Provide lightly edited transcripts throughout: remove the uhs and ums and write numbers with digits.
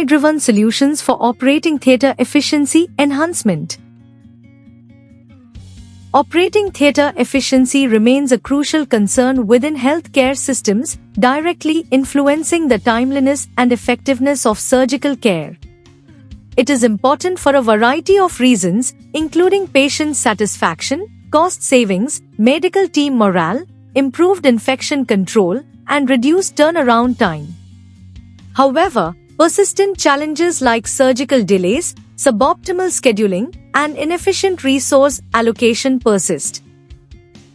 AI-driven solutions for operating theatre efficiency enhancement. Operating theatre efficiency remains a crucial concern within healthcare systems, directly influencing the timeliness and effectiveness of surgical care. It is important for a variety of reasons, including patient satisfaction, cost savings, medical team morale, improved infection control, and reduced turnaround time. However, persistent challenges like surgical delays, suboptimal scheduling, and inefficient resource allocation persist.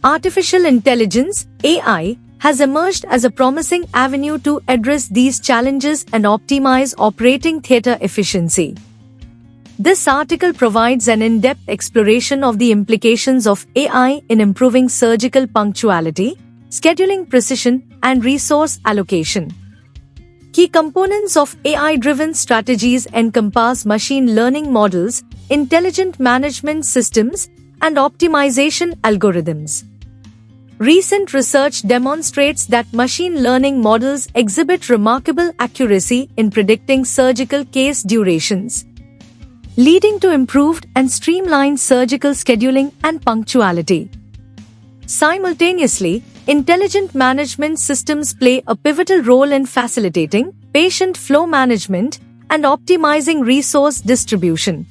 Artificial intelligence (AI) has emerged as a promising avenue to address these challenges and optimize operating theatre efficiency. This article provides an in-depth exploration of the implications of AI in improving surgical punctuality, scheduling precision, and resource allocation. Key components of AI-driven strategies encompass machine learning models, intelligent management systems, and optimization algorithms. Recent research demonstrates that machine learning models exhibit remarkable accuracy in predicting surgical case durations, leading to improved and streamlined surgical scheduling and punctuality. Simultaneously, intelligent management systems play a pivotal role in facilitating patient flow management and optimizing resource distribution.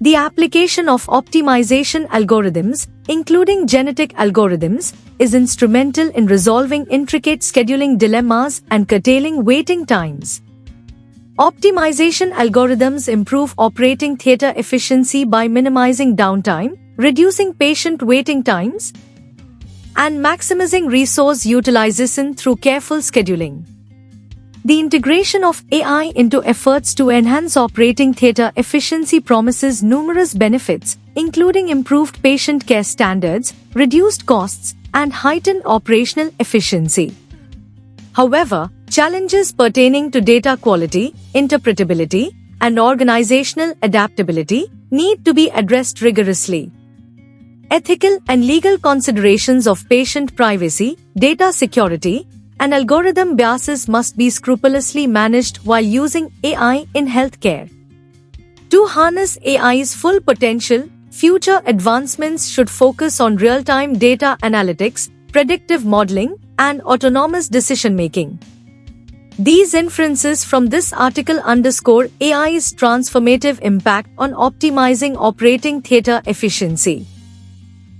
The application of optimization algorithms, including genetic algorithms, is instrumental in resolving intricate scheduling dilemmas and curtailing waiting times. Optimization algorithms improve operating theatre efficiency by minimizing downtime, reducing patient waiting times, and maximizing resource utilization through careful scheduling. The integration of AI into efforts to enhance operating theatre efficiency promises numerous benefits, including improved patient care standards, reduced costs, and heightened operational efficiency. However, challenges pertaining to data quality, interpretability, and organizational adaptability need to be addressed rigorously. Ethical and legal considerations of patient privacy, data security, and algorithm biases must be scrupulously managed while using AI in healthcare. To harness AI's full potential, future advancements should focus on real-time data analytics, predictive modeling, and autonomous decision-making. These inferences from this article underscore AI's transformative impact on optimizing operating theatre efficiency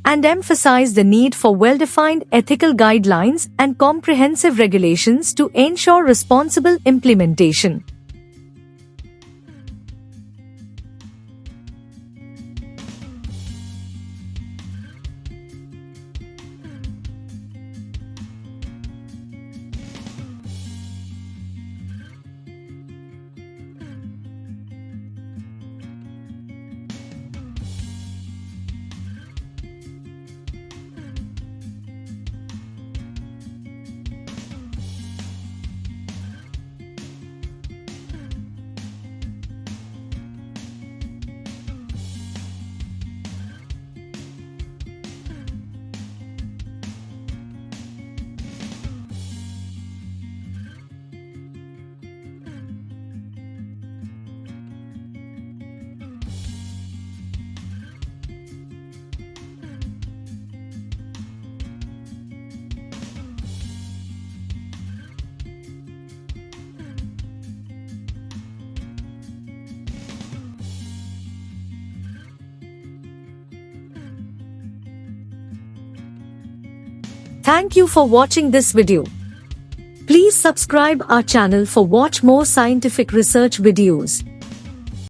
and emphasize the need for well-defined ethical guidelines and comprehensive regulations to ensure responsible implementation. Thank you for watching this video. Please subscribe our channel for watch more scientific research videos.